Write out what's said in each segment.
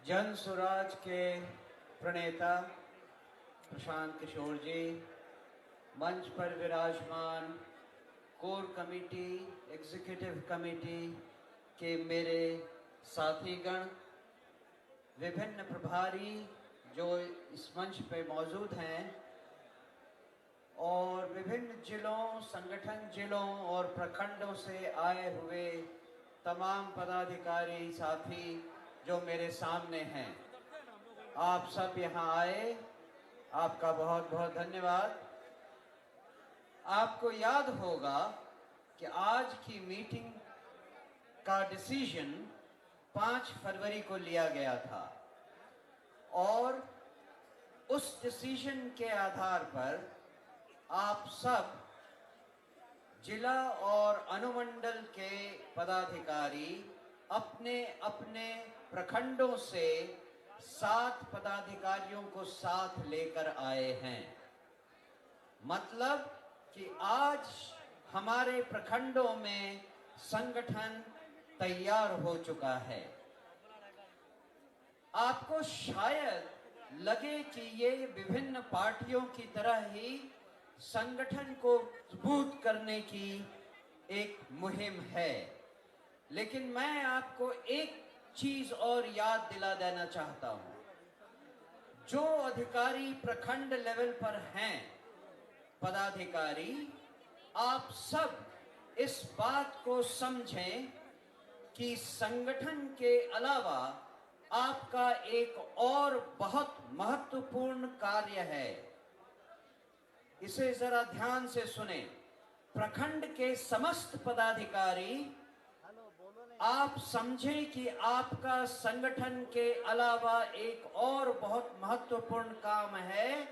जन स्वराज के प्रणेता प्रशांत किशोर जी, मंच पर विराजमान कोर कमेटी, एग्जीक्यूटिव कमेटी के मेरे साथीगण, विभिन्न प्रभारी जो इस मंच पे मौजूद हैं और विभिन्न जिलों, संगठन जिलों और प्रखंडों से आए हुए तमाम पदाधिकारी साथी जो मेरे सामने हैं, आप सब यहाँ आए, आपका बहुत बहुत धन्यवाद। आपको याद होगा कि आज की मीटिंग का डिसीजन 5 फरवरी को लिया गया था और उस डिसीजन के आधार पर आप सब जिला और अनुमंडल के पदाधिकारी अपने अपने प्रखंडों से 7 पदाधिकारियों को साथ लेकर आए हैं। मतलब कि आज हमारे प्रखंडों में संगठन तैयार हो चुका है। आपको शायद लगे कि ये विभिन्न पार्टियों की तरह ही संगठन को मजबूत करने की एक मुहिम है, लेकिन मैं आपको एक चीज और याद दिला देना चाहता हूं। जो अधिकारी प्रखंड लेवल पर हैं, पदाधिकारी, आप सब इस बात को समझें कि संगठन के अलावा आपका एक और बहुत महत्वपूर्ण कार्य है। इसे जरा ध्यान से सुने। प्रखंड के समस्त पदाधिकारी, आप समझें कि आपका संगठन के अलावा एक और बहुत महत्वपूर्ण काम है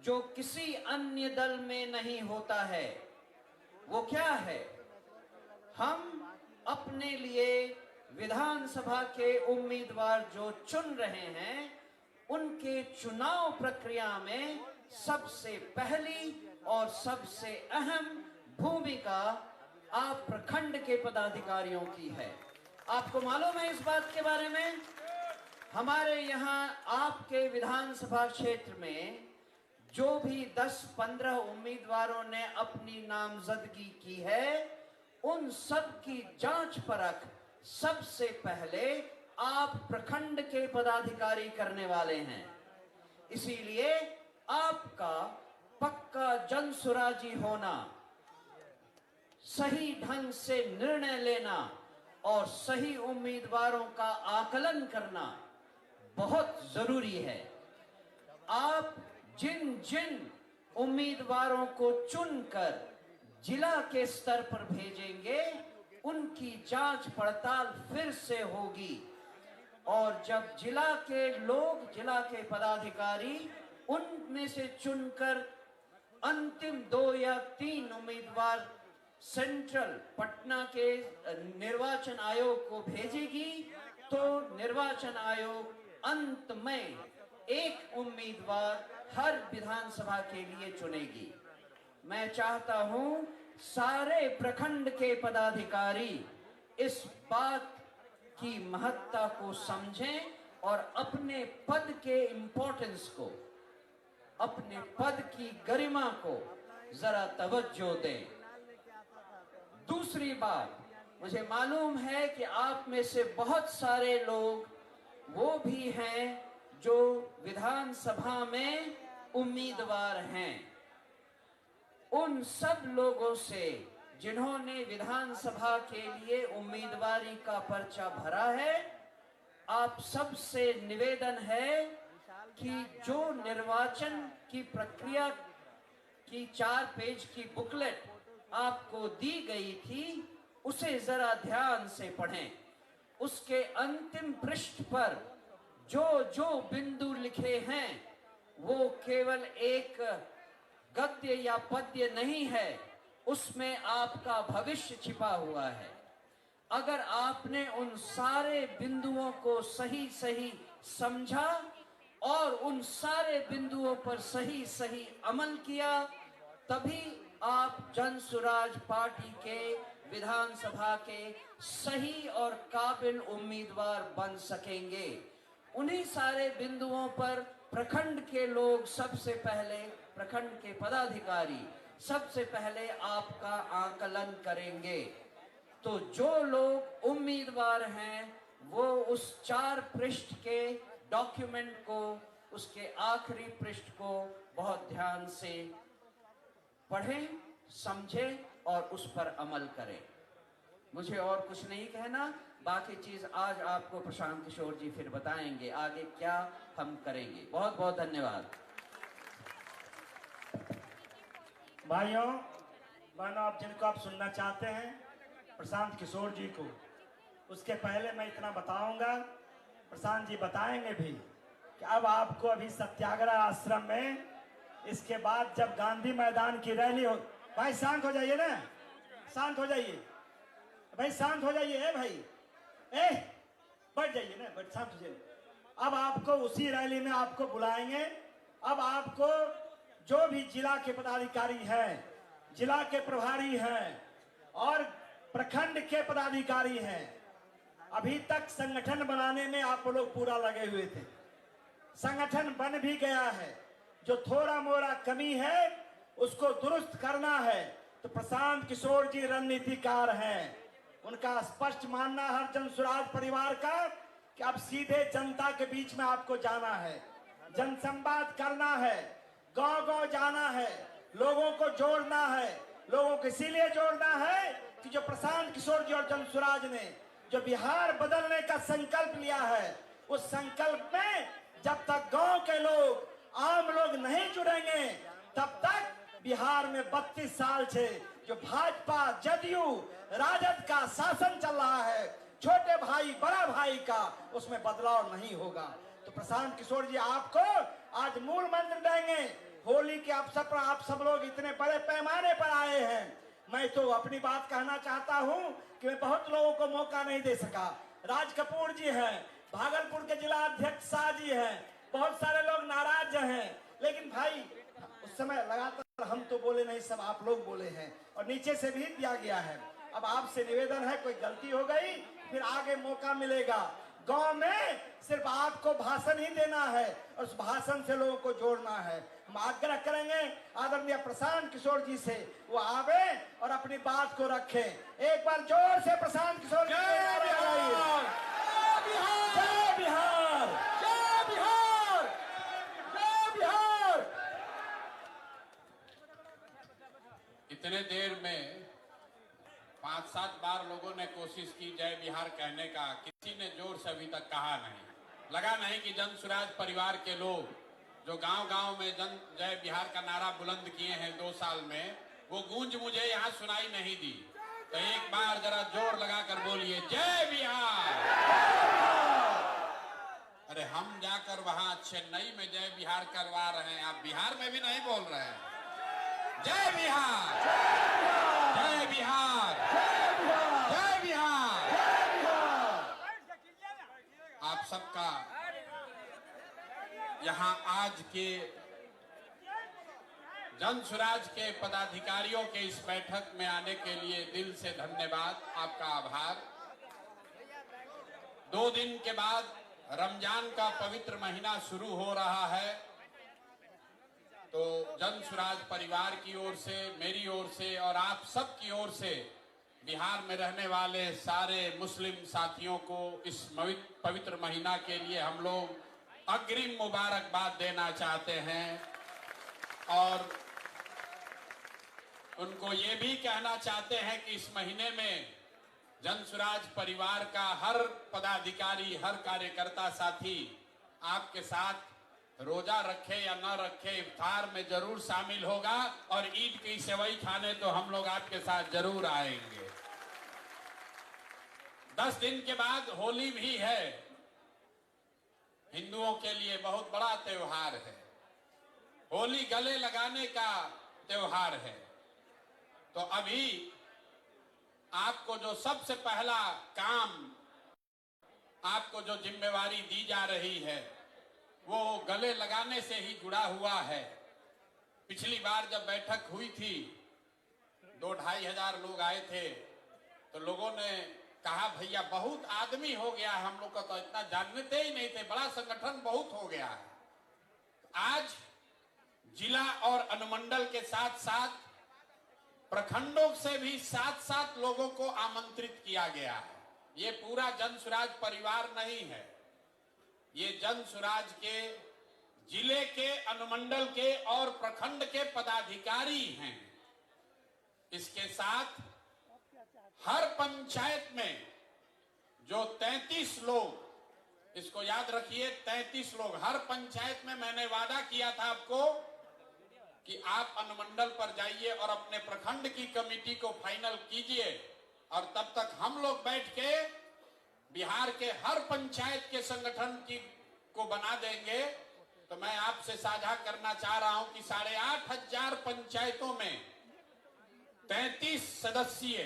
जो किसी अन्य दल में नहीं होता है। वो क्या है? हम अपने लिए विधानसभा के उम्मीदवार जो चुन रहे हैं, उनके चुनाव प्रक्रिया में सबसे पहली और सबसे अहम भूमिका आप प्रखंड के पदाधिकारियों की है। आपको मालूम है इस बात के बारे में? हमारे यहाँ आपके विधानसभा क्षेत्र में जो भी 10-15 उम्मीदवारों ने अपनी नामजदगी की है, उन सब की जांच परख सबसे पहले आप प्रखंड के पदाधिकारी करने वाले हैं। इसीलिए आपका पक्का जनसुराजी होना, सही ढंग से निर्णय लेना और सही उम्मीदवारों का आकलन करना बहुत जरूरी है। आप जिन जिन उम्मीदवारों को चुनकर जिला के स्तर पर भेजेंगे, उनकी जांच पड़ताल फिर से होगी और जब जिला के लोग, जिला के पदाधिकारी उनमें से चुनकर अंतिम 2 या 3 उम्मीदवार सेंट्रल पटना के निर्वाचन आयोग को भेजेगी, तो निर्वाचन आयोग अंत में एक उम्मीदवार हर विधानसभा के लिए चुनेगी। मैं चाहता हूं सारे प्रखंड के पदाधिकारी इस बात की महत्ता को समझें और अपने पद के इंपॉर्टेंस को, अपने पद की गरिमा को जरा तवज्जो दें। दूसरी बात, मुझे मालूम है कि आप में से बहुत सारे लोग वो भी हैं जो विधानसभा में उम्मीदवार हैं। उन सब लोगों से जिन्होंने विधानसभा के लिए उम्मीदवारी का पर्चा भरा है, आप सबसे निवेदन है कि जो निर्वाचन की प्रक्रिया की 4 पेज की बुकलेट आपको दी गई थी, उसे जरा ध्यान से पढ़ें। उसके अंतिम पृष्ठ पर जो जो बिंदु लिखे हैं, वो केवल एक गद्य या पद्य नहीं है, उसमें आपका भविष्य छिपा हुआ है। अगर आपने उन सारे बिंदुओं को सही सही समझा और उन सारे बिंदुओं पर सही सही अमल किया, तभी आप जनसुराज पार्टी के विधानसभा के सही और काबिल उम्मीदवार बन सकेंगे। उन्हीं सारे बिंदुओं पर प्रखंड के लोग सबसे पहले, प्रखंड के पदाधिकारी सबसे पहले आपका आकलन करेंगे। तो जो लोग उम्मीदवार हैं वो उस 4 पृष्ठ के डॉक्यूमेंट को, उसके आखिरी पृष्ठ को बहुत ध्यान से पढ़ें, समझें और उस पर अमल करें। मुझे और कुछ नहीं कहना, बाकी चीज आज आपको प्रशांत किशोर जी फिर बताएंगे आगे क्या हम करेंगे। बहुत बहुत धन्यवाद। भाइयों बहनों, आप जिनको आप सुनना चाहते हैं प्रशांत किशोर जी को, उसके पहले मैं इतना बताऊंगा, प्रशांत जी बताएंगे भी कि अब आपको अभी सत्याग्रह आश्रम में, इसके बाद जब गांधी मैदान की रैली हो, भाई शांत हो जाइए ना, शांत हो जाइए भाई, शांत हो जाइए भाई, बैठ जाइए ना, बैठ, शांत हो जाइए। अब आपको उसी रैली में आपको बुलाएंगे। अब आपको जो भी जिला के पदाधिकारी हैं, जिला के प्रभारी हैं और प्रखंड के पदाधिकारी हैं, अभी तक संगठन बनाने में आप लोग पूरा लगे हुए थे। संगठन बन भी गया है, जो थोड़ा मोड़ा कमी है उसको दुरुस्त करना है। तो प्रशांत किशोर जी रणनीतिकार हैं, उनका स्पष्ट मानना हर जन स्वराज परिवार का कि अब सीधे जनता के बीच में आपको जाना है, जनसंवाद करना है, गांव गांव जाना है, लोगों को जोड़ना है। लोगों को इसीलिए जोड़ना है कि जो प्रशांत किशोर जी और जन स्वराज ने जो बिहार बदलने का संकल्प लिया है, उस संकल्प में जब तक गांव के लोग, आम लोग नहीं जुड़ेंगे, तब तक बिहार में 32 साल से जो भाजपा, जदयू, राजद का शासन चल रहा है, छोटे भाई बड़ा भाई का, उसमें बदलाव नहीं होगा। तो प्रशांत किशोर जी आपको आज मूल मंत्र देंगे। होली के अवसर पर आप सब लोग इतने बड़े पैमाने पर आए हैं। मैं तो अपनी बात कहना चाहता हूं कि मैं बहुत लोगों को मौका नहीं दे सका। राज कपूर जी हैं, भागलपुर के जिला अध्यक्ष शाह जी हैं, बहुत सारे लोग नाराज हैं, लेकिन भाई उस समय लगातार हम तो बोले नहीं, सब आप लोग बोले हैं और नीचे से भी दिया गया है। अब आपसे निवेदन है, कोई गलती हो गई फिर आगे मौका मिलेगा। गांव में सिर्फ आपको भाषण ही देना है और उस भाषण से लोगों को जोड़ना है। हम आग्रह करेंगे आदरणीय प्रशांत किशोर जी से, वो आवे और अपनी बात को रखें। एक बार जोर से प्रशांत किशोर जी, जय बिहार, जय बिहार, जय बिहार, जय बिहार। इतने देर में 5-7 बार लोगों ने कोशिश की जय बिहार कहने का, किसी ने जोर से अभी तक कहा नहीं। लगा नहीं कि जन स्वराज परिवार के लोग जो गांव-गांव में जन जय बिहार का नारा बुलंद किए हैं 2 साल में, वो गूंज मुझे यहाँ सुनाई नहीं दी। तो एक बार जरा जोर लगाकर बोलिए जय बिहार। अरे हम जाकर वहां चेन्नई में जय बिहार करवा रहे हैं, आप बिहार में भी नहीं बोल रहे हैं। जय बिहार, जय बिहार, जय बिहार। आप सबका यहाँ आज के जन स्वराज के पदाधिकारियों के इस बैठक में आने के लिए दिल से धन्यवाद, आपका आभार। 2 दिन के बाद रमजान का पवित्र महीना शुरू हो रहा है, तो जन स्वराज परिवार की ओर से, मेरी ओर से और आप सब की ओर से बिहार में रहने वाले सारे मुस्लिम साथियों को इस पवित्र महीना के लिए हम लोग अग्रिम मुबारकबाद देना चाहते हैं और उनको ये भी कहना चाहते हैं कि इस महीने में जन स्वराज परिवार का हर पदाधिकारी, हर कार्यकर्ता साथी आपके साथ रोजा रखे या न रखे इफ्तार में जरूर शामिल होगा और ईद की सेवई खाने तो हम लोग आपके साथ जरूर आएंगे। 10 दिन के बाद होली भी है, हिंदुओं के लिए बहुत बड़ा त्योहार है। होली गले लगाने का त्योहार है। तो अभी आपको जो सबसे पहला काम, आपको जो जिम्मेवारी दी जा रही है वो गले लगाने से ही जुड़ा हुआ है। पिछली बार जब बैठक हुई थी 2-2.5 हजार लोग आए थे, तो लोगों ने कहा भैया बहुत आदमी हो गया है, हम लोग का तो इतना जानते ही नहीं थे, बड़ा संगठन बहुत हो गया है। आज जिला और अनुमंडल के साथ साथ प्रखंडों से भी 7-7 लोगों को आमंत्रित किया गया है। ये पूरा जन सुराज परिवार नहीं है, ये जन सुराज के जिले के, अनुमंडल के और प्रखंड के पदाधिकारी हैं। इसके साथ हर पंचायत में जो 33 लोग, इसको याद रखिए 33 लोग हर पंचायत में, मैंने वादा किया था आपको कि आप अनुमंडल पर जाइए और अपने प्रखंड की कमेटी को फाइनल कीजिए, और तब तक हम लोग बैठ के बिहार के हर पंचायत के संगठन को बना देंगे। तो मैं आपसे साझा करना चाह रहा हूं कि 8,500 पंचायतों में 33 सदस्यीय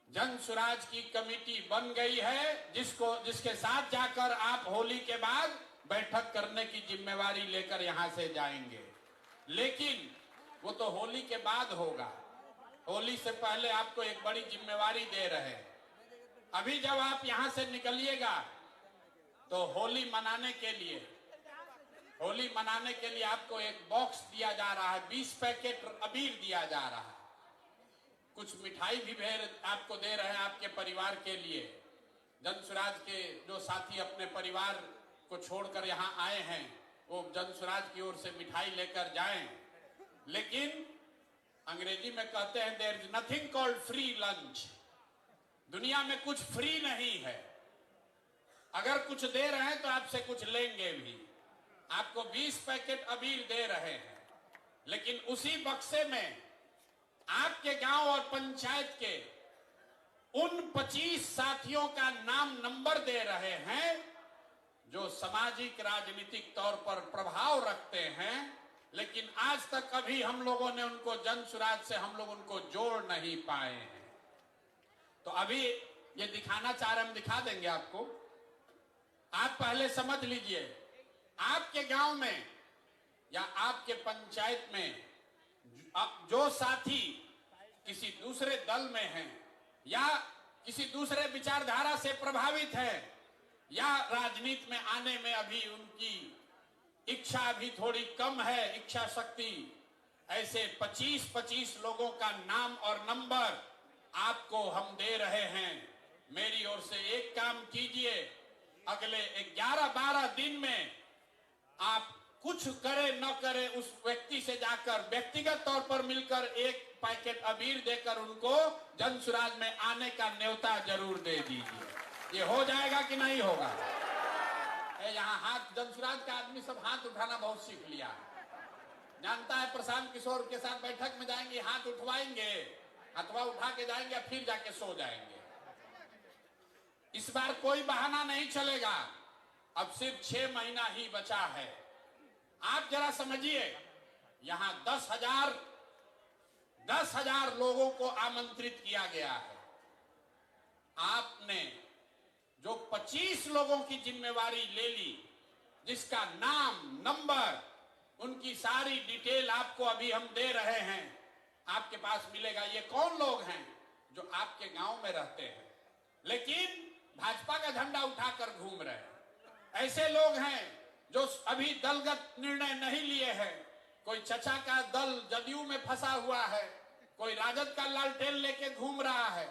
जन सुराज की कमेटी बन गई है, जिसके साथ जाकर आप होली के बाद बैठक करने की जिम्मेवारी लेकर यहां से जाएंगे। लेकिन वो तो होली के बाद होगा, होली से पहले आपको एक बड़ी जिम्मेवारी दे रहे हैं। अभी जब आप यहां से निकलिएगा तो होली मनाने के लिए आपको एक बॉक्स दिया जा रहा है, 20 पैकेट अबीर दिया जा रहा है, कुछ मिठाई भी आपको दे रहे हैं आपके परिवार के लिए। जन सुराज के जो साथी अपने परिवार को छोड़कर यहाँ आए हैं, वो जन सुराज की ओर से मिठाई लेकर जाएं। लेकिन अंग्रेजी में कहते हैं there is nothing called free lunch. दुनिया में कुछ फ्री नहीं है, अगर कुछ दे रहे हैं तो आपसे कुछ लेंगे भी। आपको 20 पैकेट अबीर दे रहे हैं, लेकिन उसी बक्से में आपके गांव और पंचायत के उन 25 साथियों का नाम नंबर दे रहे हैं जो सामाजिक राजनीतिक तौर पर प्रभाव रखते हैं, लेकिन आज तक कभी हम लोगों ने उनको जन सुराज से हम लोग उनको जोड़ नहीं पाए हैं। तो अभी ये दिखाना चाह रहे, हम दिखा देंगे आपको। आप पहले समझ लीजिए, आपके गांव में या आपके पंचायत में जो साथी किसी दूसरे दल में हैं या किसी दूसरे विचारधारा से प्रभावित है या राजनीति में आने में अभी उनकी इच्छा भी थोड़ी कम है, इच्छा शक्ति, ऐसे 25-25 लोगों का नाम और नंबर आपको हम दे रहे हैं। मेरी ओर से एक काम कीजिए, अगले 11-12 दिन में आप कुछ करे न करे उस व्यक्ति से जाकर व्यक्तिगत तौर पर मिलकर एक पैकेट अबीर देकर उनको जन सुराज में आने का न्योता जरूर दे दीजिए। ये हो जाएगा कि नहीं होगा? यहाँ हाथ, जन सुराज का आदमी सब हाथ उठाना बहुत सीख लिया है, जानता है प्रशांत किशोर के साथ बैठक में जाएंगे, हाथ उठवाएंगे, अथवा उठा के जाएंगे, फिर जाके सो जाएंगे। इस बार कोई बहाना नहीं चलेगा, अब सिर्फ 6 महीना ही बचा है। आप जरा समझिए, यहां 10,000 लोगों को आमंत्रित किया गया है। आपने जो 25 लोगों की जिम्मेवारी ले ली, जिसका नाम, नंबर, उनकी सारी डिटेल आपको अभी हम दे रहे हैं, आपके पास मिलेगा। ये कौन लोग हैं? जो आपके गांव में रहते हैं लेकिन भाजपा का झंडा उठाकर घूम रहे हैं। ऐसे लोग हैं जो अभी दलगत निर्णय नहीं लिए हैं। कोई चचा का दल जदयू में फंसा हुआ है, कोई राजद का लालटेन लेके घूम रहा है।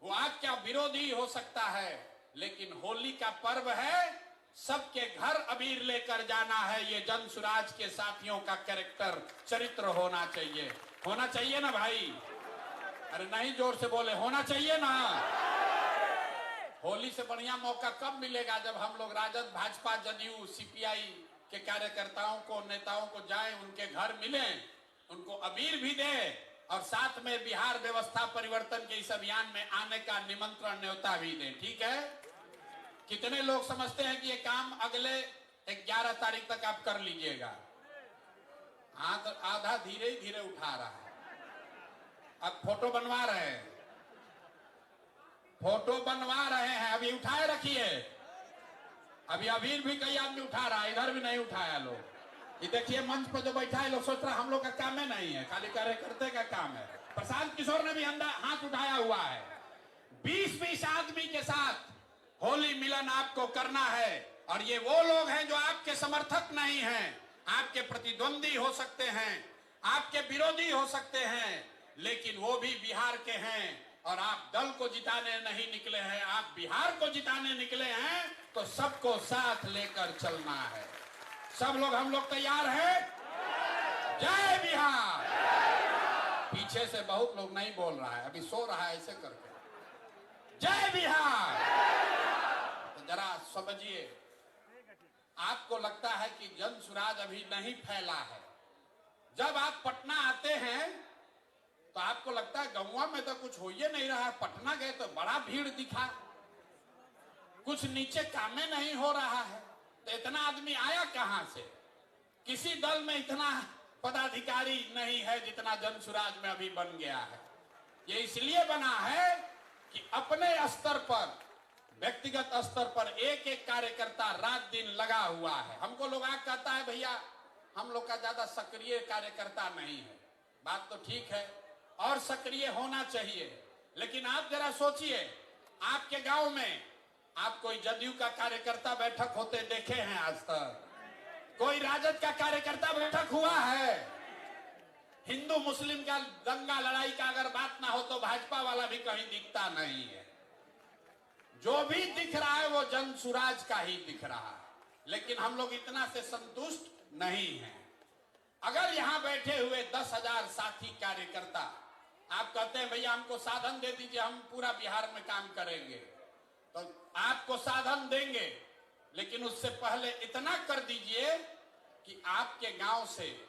वो आपका विरोधी हो सकता है, लेकिन होली का पर्व है, सबके घर अबीर लेकर जाना है। ये जन सुराज के साथियों का कैरेक्टर, चरित्र होना चाहिए। होना चाहिए ना भाई? अरे नहीं, जोर से बोले, होना चाहिए ना। होली से बढ़िया मौका कब मिलेगा? जब हम लोग राजद, भाजपा, जदयू, सीपीआई के कार्यकर्ताओं को, नेताओं को जाएं, उनके घर मिलें, उनको अबीर भी दें और साथ में बिहार व्यवस्था परिवर्तन के इस अभियान में आने का निमंत्रण, न्योता भी दें। ठीक है? कितने लोग समझते हैं कि ये काम अगले 11 तारीख तक आप कर लीजिएगा? हाथ आधा धीरे धीरे उठा रहा है। अब फोटो बनवा रहे हैं, अभी उठाए रखिए। अभी अबीर भी कई आदमी उठा रहा है, इधर भी नहीं उठाया लोग। ये देखिए मंच पर जो बैठा है, लोग सोच रहा हम लोग का काम है, नहीं है, खाली कार्यकर्ता का काम है। प्रशांत किशोर ने भी हाथ उठाया हुआ है। 20-20 आदमी के साथ होली मिलन आपको करना है। और ये वो लोग हैं जो आपके समर्थक नहीं हैं, आपके प्रतिद्वंदी हो सकते हैं, आपके विरोधी हो सकते हैं, लेकिन वो भी बिहार के हैं और आप दल को जिताने नहीं निकले हैं, आप बिहार को जिताने निकले हैं। तो सबको साथ लेकर चलना है। सब लोग, हम लोग तैयार हैं? जय बिहार। पीछे से बहुत लोग नहीं बोल रहा है, अभी सो रहा है ऐसे करके। जय बिहार। तो जरा समझिए, आपको लगता है कि जन सुराज अभी नहीं फैला है। जब आप पटना आते हैं तो आपको लगता है गौवा में तो कुछ हो ही नहीं रहा है, पटना गए तो बड़ा भीड़ दिखा, कुछ नीचे कामें नहीं हो रहा है। तो इतना आदमी आया कहां से? किसी दल में इतना पदाधिकारी नहीं है जितना जन सुराज में अभी बन गया है। ये इसलिए बना है कि अपने स्तर पर, व्यक्तिगत स्तर पर एक एक कार्यकर्ता रात दिन लगा हुआ है। हमको लोग आगे कहता है भैया हम लोग का ज्यादा सक्रिय कार्यकर्ता नहीं है। बात तो ठीक है और सक्रिय होना चाहिए, लेकिन आप जरा सोचिए, आपके गांव में आप कोई जदयू का कार्यकर्ता बैठक होते देखे हैं आज तक? कोई राजद का कार्यकर्ता बैठक हुआ है? हिंदू मुस्लिम का दंगा लड़ाई का अगर बात ना हो तो भाजपा वाला भी कहीं दिखता नहीं है। जो भी दिख रहा है वो जन सुराज का ही दिख रहा है। लेकिन हम लोग इतना से संतुष्ट नहीं हैं। अगर यहां बैठे हुए 10,000 साथी कार्यकर्ता आप कहते हैं भैया हमको साधन दे दीजिए, हम पूरा बिहार में काम करेंगे, तो आपको साधन देंगे, लेकिन उससे पहले इतना कर दीजिए कि आपके गांव से,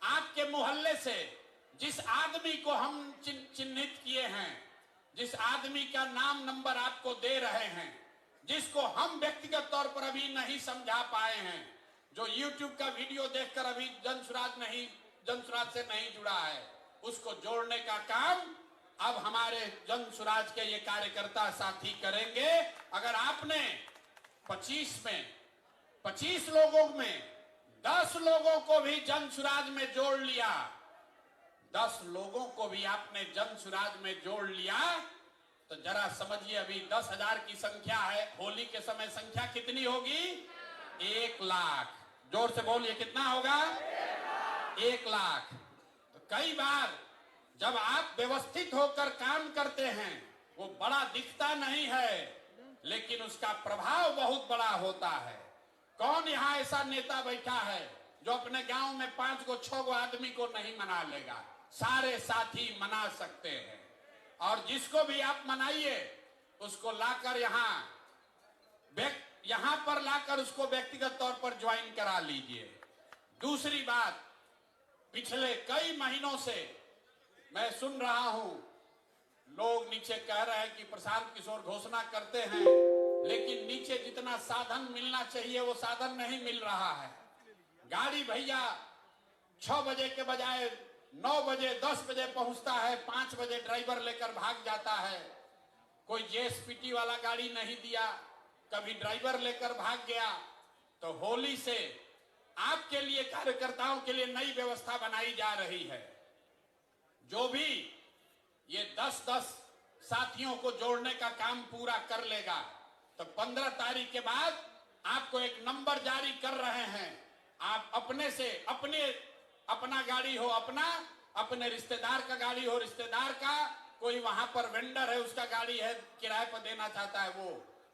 आपके मोहल्ले से जिस आदमी को हम चिन्हित किए हैं, जिस आदमी का नाम नंबर आपको दे रहे हैं, जिसको हम व्यक्तिगत तौर पर अभी नहीं समझा पाए हैं, जो YouTube का वीडियो देखकर अभी जन सुराज से नहीं जुड़ा है, उसको जोड़ने का काम अब हमारे जन सुराज के ये कार्यकर्ता साथी करेंगे। अगर आपने 25 लोगों में 10 लोगों को भी जन सुराज में जोड़ लिया, 10 लोगों को भी आपने जन सुराज में जोड़ लिया, तो जरा समझिए अभी 10,000 की संख्या है, होली के समय संख्या कितनी होगी? 1 लाख। जोर से बोलिए, कितना होगा? 1 लाख। तो कई बार जब आप व्यवस्थित होकर काम करते हैं वो बड़ा दिखता नहीं है, लेकिन उसका प्रभाव बहुत बड़ा होता है। कौन यहाँ ऐसा नेता बैठा है जो अपने गांव में 5 को 6 को आदमी को नहीं मना लेगा? सारे साथी मना सकते हैं, और जिसको भी आप मनाइए उसको लाकर यहां पर लाकर उसको व्यक्तिगत तौर पर ज्वाइन करा लीजिए। दूसरी बात, पिछले कई महीनों से मैं सुन रहा हूं, लोग नीचे कह रहे हैं कि प्रशांत किशोर घोषणा करते हैं, लेकिन नीचे जितना साधन मिलना चाहिए वो साधन नहीं मिल रहा है। गाड़ी भैया 6 बजे के बजाय 9 बजे 10 बजे पहुंचता है, 5 बजे ड्राइवर लेकर भाग जाता है। कोई जेएसपीटी वाला गाड़ी नहीं दिया, कभी ड्राइवर लेकर भाग गया। तो होली से आपके लिए, कार्यकर्ताओं के लिए नई व्यवस्था बनाई जा रही है। जो भी ये 10-10 साथियों को जोड़ने का काम पूरा कर लेगा, तो 15 तारीख के बाद आपको एक नंबर जारी कर रहे हैं। आप अपने से अपना गाड़ी हो अपना, अपने रिश्तेदार का गाड़ी हो रिश्तेदार का, कोई वहां पर वेंडर है उसका गाड़ी है किराए पर देना चाहता है,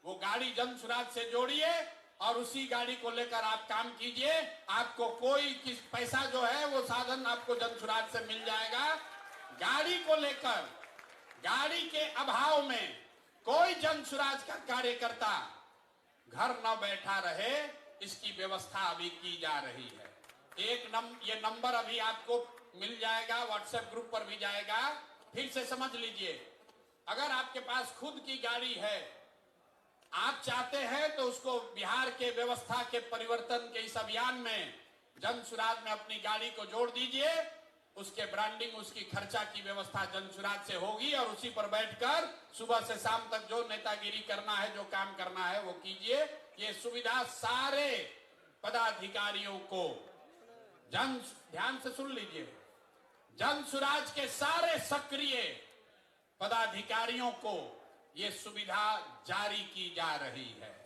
वो गाड़ी जन सुराज से जोड़िए और उसी गाड़ी को लेकर आप काम कीजिए। आपको कोई पैसा जो है वो साधन आपको जन सुराज से मिल जाएगा। गाड़ी को लेकर, गाड़ी के अभाव में कोई जन सुराज का कार्यकर्ता घर न बैठा रहे, इसकी व्यवस्था अभी की जा रही है। ये नंबर अभी आपको मिल जाएगा, व्हाट्सएप ग्रुप पर भी जाएगा। फिर से समझ लीजिए, अगर आपके पास खुद की गाड़ी है, आप चाहते हैं तो उसको बिहार के व्यवस्था के परिवर्तन के इस अभियान में जन सुराज में अपनी गाड़ी को जोड़ दीजिए। उसके ब्रांडिंग, उसकी खर्चा की व्यवस्था जन सुराज से होगी और उसी पर बैठकर सुबह से शाम तक जो नेतागिरी करना है, जो काम करना है वो कीजिए। ये सुविधा सारे पदाधिकारियों को, ध्यान से सुन लीजिए, जन सुराज के सारे सक्रिय पदाधिकारियों को ये सुविधा जारी की जा रही है।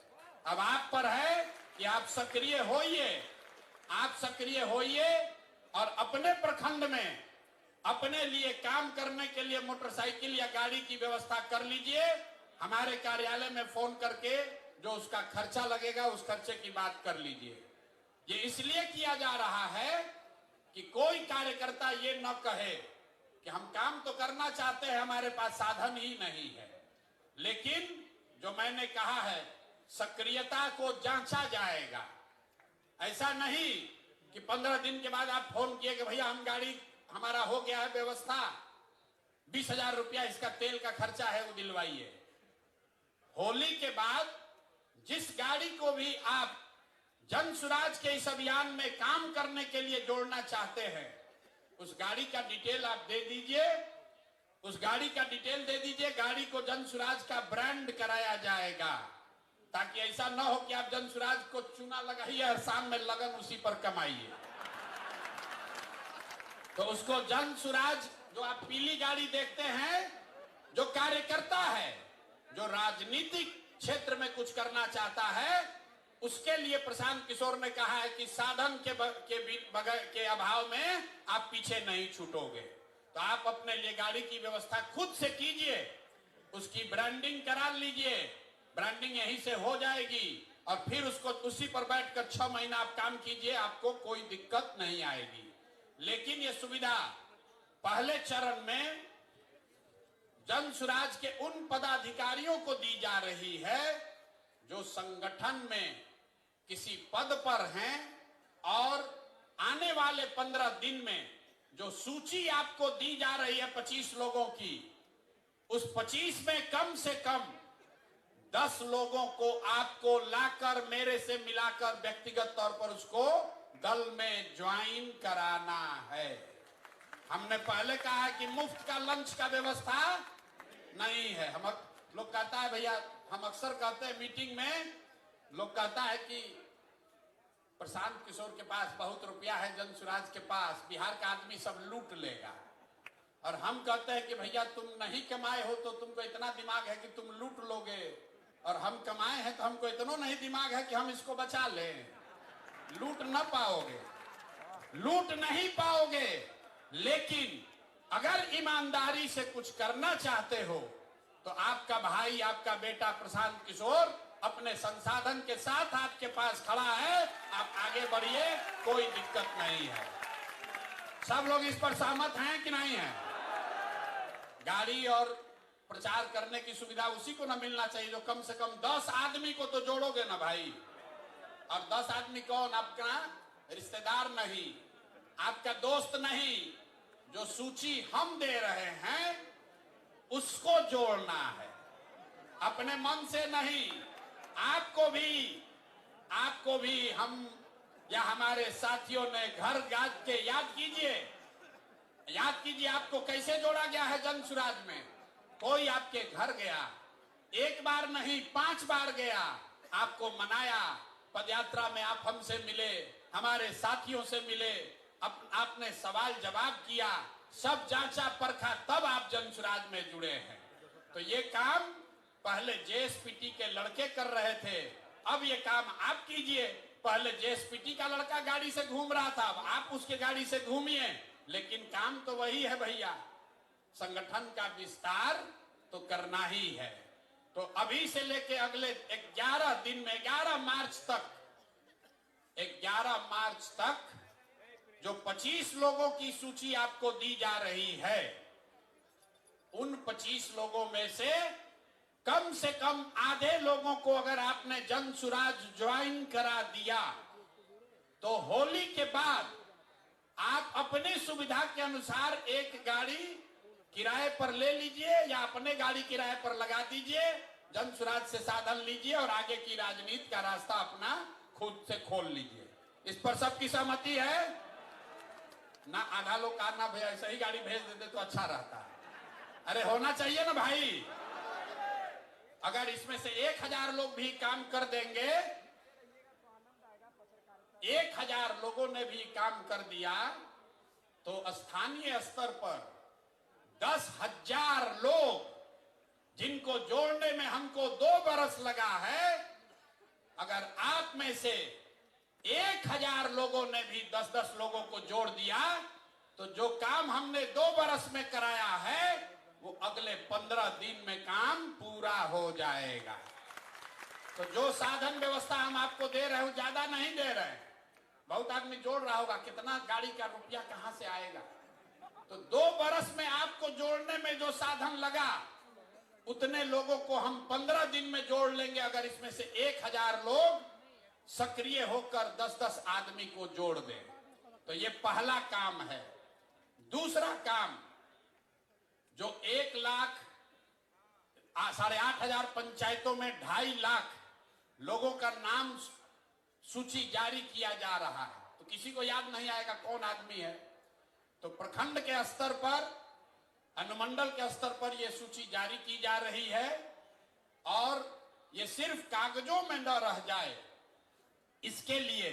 अब आप पर है कि आप सक्रिय होइए, आप सक्रिय होइए और अपने प्रखंड में अपने लिए काम करने के लिए मोटरसाइकिल या गाड़ी की व्यवस्था कर लीजिए। हमारे कार्यालय में फोन करके जो उसका खर्चा लगेगा उस खर्चे की बात कर लीजिए। ये इसलिए किया जा रहा है कि कोई कार्यकर्ता ये न कहे कि हम काम तो करना चाहते हैं, हमारे पास साधन ही नहीं है। लेकिन जो मैंने कहा है, सक्रियता को जांचा जाएगा। ऐसा नहीं कि 15 दिन के बाद आप फोन किए कि भैया हम गाड़ी हमारा हो गया है व्यवस्था, 20,000 रुपया इसका तेल का खर्चा है वो दिलवाइए। होली के बाद जिस गाड़ी को भी आप जन सुराज के इस अभियान में काम करने के लिए जोड़ना चाहते हैं, उस गाड़ी का डिटेल आप दे दीजिए, उस गाड़ी का डिटेल दे दीजिए। गाड़ी को जन सुराज का ब्रांड कराया जाएगा, ताकि ऐसा न हो कि आप जन सुराज को चूना लगाइए और शाम में लगन उसी पर कमाइए। तो उसको जन सुराज, जो आप पीली गाड़ी देखते हैं, जो कार्यकर्ता है, जो राजनीतिक क्षेत्र में कुछ करना चाहता है, उसके लिए प्रशांत किशोर ने कहा है कि साधन के अभाव में आप पीछे नहीं छूटोगे। तो आप अपने लिए गाड़ी की व्यवस्था खुद से कीजिए, उसकी ब्रांडिंग करा लीजिए, ब्रांडिंग यहीं से हो जाएगी और फिर उसको उसी पर बैठकर 6 महीना आप काम कीजिए, आपको कोई दिक्कत नहीं आएगी। लेकिन ये सुविधा पहले चरण में जन सुराज के उन पदाधिकारियों को दी जा रही है जो संगठन में किसी पद पर हैं और आने वाले 15 दिन में जो सूची आपको दी जा रही है 25 लोगों की, उस 25 में कम से कम 10 लोगों को आपको लाकर मेरे से मिलाकर व्यक्तिगत तौर पर उसको दल में ज्वाइन कराना है। हमने पहले कहा है कि मुफ्त का लंच का व्यवस्था नहीं है। हम लोग कहता है भैया, हम अक्सर कहते हैं मीटिंग में, लोग कहता है कि प्रशांत किशोर के पास बहुत रुपया है, जन सुराज के पास बिहार का आदमी सब लूट लेगा। और हम कहते हैं कि भैया तुम नहीं कमाए हो तो तुमको इतना दिमाग है कि तुम लूट लोगे, और हम कमाए हैं तो हमको इतना नहीं दिमाग है कि हम इसको बचा लें। लूट न पाओगे, लूट नहीं पाओगे, लेकिन अगर ईमानदारी से कुछ करना चाहते हो तो आपका भाई, आपका बेटा प्रशांत किशोर अपने संसाधन के साथ आपके पास खड़ा है। आप आगे बढ़िए, कोई दिक्कत नहीं है। सब लोग इस पर सहमत हैं कि नहीं है? गाड़ी और प्रचार करने की सुविधा उसी को ना मिलना चाहिए जो कम से कम 10 आदमी को तो जोड़ोगे ना भाई। और 10 आदमी कौन? आपका रिश्तेदार नहीं, आपका दोस्त नहीं, जो सूची हम दे रहे हैं उसको जोड़ना है, अपने मन से नहीं। आपको भी हम या हमारे साथियों ने घर जाग के याद कीजिए आपको कैसे जोड़ा गया है जन सुराज में। कोई आपके घर गया, एक बार नहीं 5 बार गया, आपको मनाया, पदयात्रा में आप हमसे मिले, हमारे साथियों से मिले, आपने सवाल जवाब किया, सब जांचा परखा, तब आप जन सुराज में जुड़े हैं। तो ये काम पहले जेएसपीटी के लड़के कर रहे थे, अब ये काम आप कीजिए। पहले जेएसपीटी का लड़का गाड़ी से घूम रहा था, अब आप उसके गाड़ी से घूमिए, लेकिन काम तो वही है भैया। संगठन का विस्तार तो करना ही है। तो अभी से लेके अगले 11 दिन में 11 मार्च तक जो 25 लोगों की सूची आपको दी जा रही है, उन 25 लोगों में से कम आधे लोगों को अगर आपने जन सुराज ज्वाइन करा दिया तो होली के बाद आप अपनी सुविधा के अनुसार एक गाड़ी किराए पर ले लीजिए या अपने गाड़ी किराए पर लगा दीजिए, जन सुराज से साधन लीजिए और आगे की राजनीति का रास्ता अपना खुद से खोल लीजिए। इस पर सबकी सहमति है ना? आधा लोग कहा ना भैया ऐसा ही गाड़ी भेज देते तो अच्छा रहता। अरे होना चाहिए ना भाई। अगर इसमें से 1000 लोग भी काम कर देंगे, 1000 लोगों ने भी काम कर दिया तो स्थानीय स्तर पर 10,000 लोग जिनको जोड़ने में हमको 2 बरस लगा है, अगर आप में से 1000 लोगों ने भी 10-10 लोगों को जोड़ दिया तो जो काम हमने 2 बरस में कराया है वो अगले 15 दिन में काम पूरा हो जाएगा। तो जो साधन व्यवस्था हम आपको दे रहे हो ज्यादा नहीं दे रहे हैं। बहुत आदमी जोड़ रहा होगा कितना गाड़ी का रुपया कहां से आएगा। तो 2 बरस में आपको जोड़ने में जो साधन लगा उतने लोगों को हम 15 दिन में जोड़ लेंगे, अगर इसमें से 1000 लोग सक्रिय होकर 10-10 आदमी को जोड़ दें। तो ये पहला काम है। दूसरा काम जो 1 लाख 8,500 पंचायतों में 2.5 लाख लोगों का नाम सूची जारी किया जा रहा है। तो किसी को याद नहीं आएगा कौन आदमी है। तो प्रखंड के स्तर पर, अनुमंडल के स्तर पर यह सूची जारी की जा रही है और ये सिर्फ कागजों में न रह जाए, इसके लिए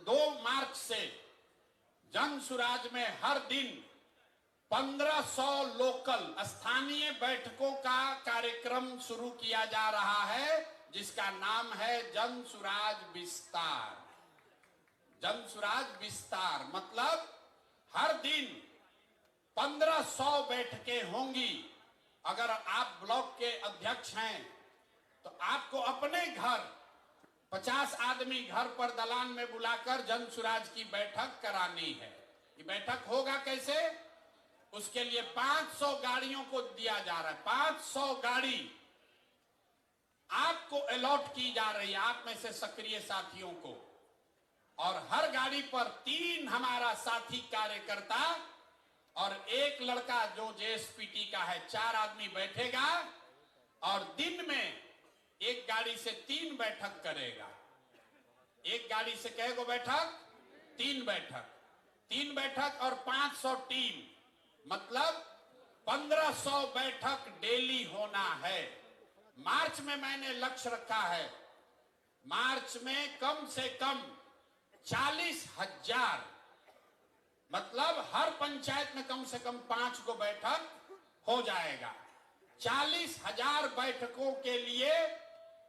2 मार्च से जन सुराज में हर दिन 1500 लोकल स्थानीय बैठकों का कार्यक्रम शुरू किया जा रहा है, जिसका नाम है जन सुराज विस्तार। जन सुराज विस्तार मतलब हर दिन 1500 बैठकें होंगी। अगर आप ब्लॉक के अध्यक्ष हैं तो आपको अपने घर 50 आदमी घर पर दलान में बुलाकर जन सुराज की बैठक करानी है। ये बैठक होगा कैसे? उसके लिए 500 गाड़ियों को दिया जा रहा है। 500 गाड़ी आपको अलॉट की जा रही है, आप में से सक्रिय साथियों को। और हर गाड़ी पर 3 हमारा साथी कार्यकर्ता और 1 लड़का जो जेएसपीटी का है, 4 आदमी बैठेगा और दिन में एक गाड़ी से 3 बैठक करेगा। एक गाड़ी से कहेगा बैठक 3 बैठक, 3 बैठक और 500 टीम, मतलब 1500 बैठक डेली होना है। मार्च में मैंने लक्ष्य रखा है, मार्च में कम से कम 40,000, मतलब हर पंचायत में कम से कम 5 को बैठक हो जाएगा। 40,000 बैठकों के लिए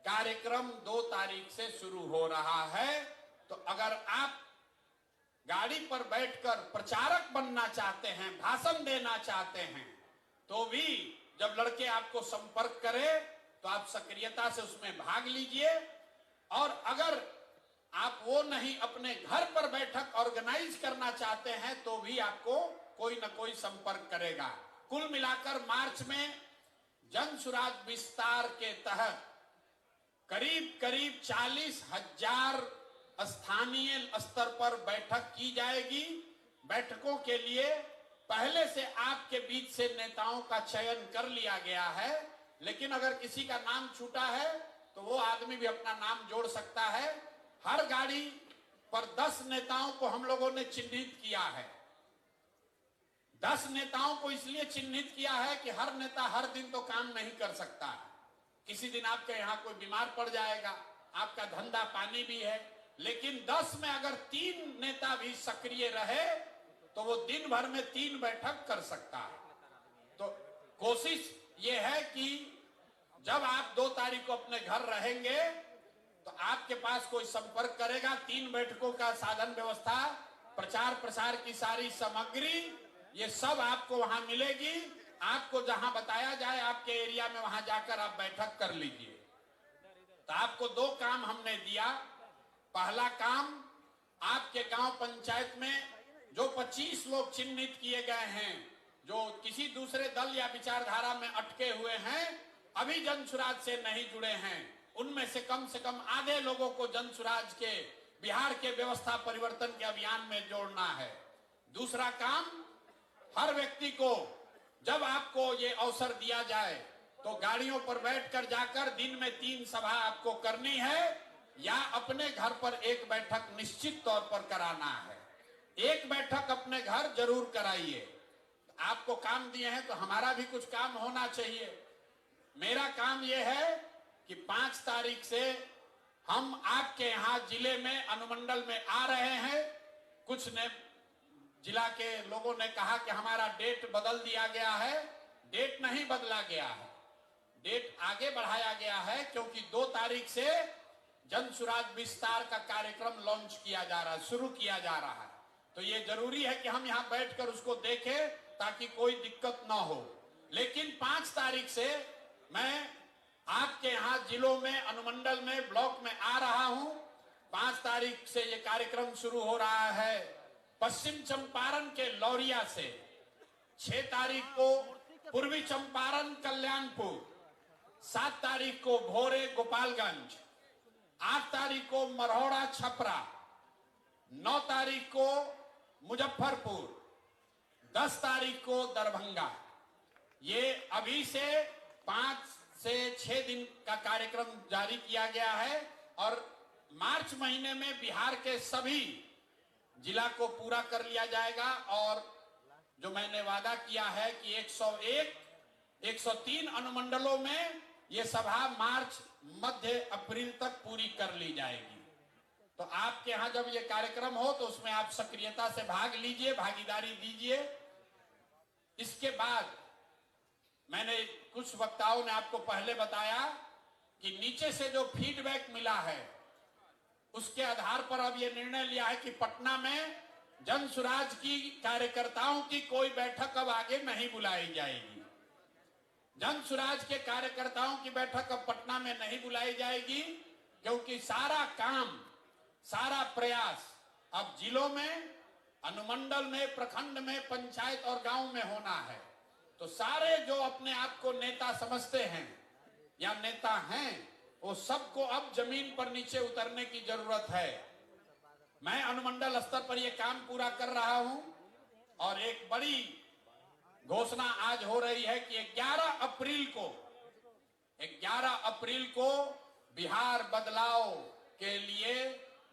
कार्यक्रम 2 तारीख से शुरू हो रहा है। तो अगर आप गाड़ी पर बैठकर प्रचारक बनना चाहते हैं, भाषण देना चाहते हैं, तो भी जब लड़के आपको संपर्क करें तो आप सक्रियता से उसमें भाग लीजिए। और अगर आप वो नहीं, अपने घर पर बैठक ऑर्गेनाइज करना चाहते हैं तो भी आपको कोई न कोई संपर्क करेगा। कुल मिलाकर मार्च में जन सुराज विस्तार के तहत करीब 40,000 स्थानीय स्तर पर बैठक की जाएगी। बैठकों के लिए पहले से आपके बीच से नेताओं का चयन कर लिया गया है, लेकिन अगर किसी का नाम छूटा है तो वो आदमी भी अपना नाम जोड़ सकता है। हर गाड़ी पर 10 नेताओं को हम लोगों ने चिन्हित किया है। 10 नेताओं को इसलिए चिन्हित किया है कि हर नेता हर दिन तो काम नहीं कर सकता है। किसी दिन आपके यहाँ कोई बीमार पड़ जाएगा, आपका धंधा पानी भी है, लेकिन 10 में अगर 3 नेता भी सक्रिय रहे तो वो दिन भर में 3 बैठक कर सकता है। तो कोशिश ये है कि जब आप 2 तारीख को अपने घर रहेंगे तो आपके पास कोई संपर्क करेगा, 3 बैठकों का साधन व्यवस्था, प्रचार प्रसार की सारी सामग्री, ये सब आपको वहां मिलेगी। आपको जहां बताया जाए आपके एरिया में, वहां जाकर आप बैठक कर लीजिए। तो आपको 2 काम हमने दिया। पहला काम, आपके गांव पंचायत में जो 25 लोग चिन्हित किए गए हैं, जो किसी दूसरे दल या विचारधारा में अटके हुए हैं, अभी जन सुराज से नहीं जुड़े हैं, उनमें से कम आधे लोगों को जन सुराज के बिहार के व्यवस्था परिवर्तन के अभियान में जोड़ना है। दूसरा काम, हर व्यक्ति को जब आपको ये अवसर दिया जाए तो गाड़ियों पर बैठकर जाकर दिन में 3 सभा आपको करनी है या अपने घर पर 1 बैठक निश्चित तौर पर कराना है। 1 बैठक अपने घर जरूर कराइए। आपको काम दिए हैं तो हमारा भी कुछ काम होना चाहिए। मेरा काम यह है कि 5 तारीख से हम आपके यहाँ जिले में, अनुमंडल में आ रहे हैं। कुछ ने जिला के लोगों ने कहा कि हमारा डेट बदल दिया गया है, डेट नहीं बदला गया है, डेट आगे बढ़ाया गया है, क्योंकि 2 तारीख से जन सुराज विस्तार का कार्यक्रम लॉन्च किया जा रहा है, शुरू किया जा रहा है। तो ये जरूरी है कि हम यहाँ बैठकर उसको देखें ताकि कोई दिक्कत ना हो। लेकिन 5 तारीख से मैं आपके यहाँ जिलों में, अनुमंडल में, ब्लॉक में आ रहा हूं। 5 तारीख से ये कार्यक्रम शुरू हो रहा है पश्चिम चंपारण के लौरिया से। 6 तारीख को पूर्वी चंपारण कल्याणपुर, 7 तारीख को भोरे गोपालगंज, 8 तारीख को मरौड़ा छपरा, 9 तारीख को मुजफ्फरपुर, 10 तारीख को दरभंगा। ये अभी से 5 से 6 दिन का कार्यक्रम जारी किया गया है और मार्च महीने में बिहार के सभी जिला को पूरा कर लिया जाएगा। और जो मैंने वादा किया है कि 101, 103 अनुमंडलों में ये सभा मार्च मध्य अप्रैल तक पूरी कर ली जाएगी। तो आपके यहां जब ये कार्यक्रम हो तो उसमें आप सक्रियता से भाग लीजिए, भागीदारी दीजिए। इसके बाद मैंने कुछ वक्ताओं ने आपको पहले बताया कि नीचे से जो फीडबैक मिला है उसके आधार पर अब ये निर्णय लिया है कि पटना में जन सुराज की कार्यकर्ताओं की कोई बैठक अब आगे नहीं बुलाई जाएगी। जन सुराज के कार्यकर्ताओं की बैठक अब पटना में नहीं बुलाई जाएगी, क्योंकि सारा काम, सारा प्रयास अब जिलों में, अनुमंडल में, प्रखंड में, पंचायत और गांव में होना है। तो सारे जो अपने आप को नेता समझते हैं या नेता हैं, वो सबको अब जमीन पर नीचे उतरने की जरूरत है। मैं अनुमंडल स्तर पर यह काम पूरा कर रहा हूं और एक बड़ी घोषणा आज हो रही है कि 11 अप्रैल को बिहार बदलाव के लिए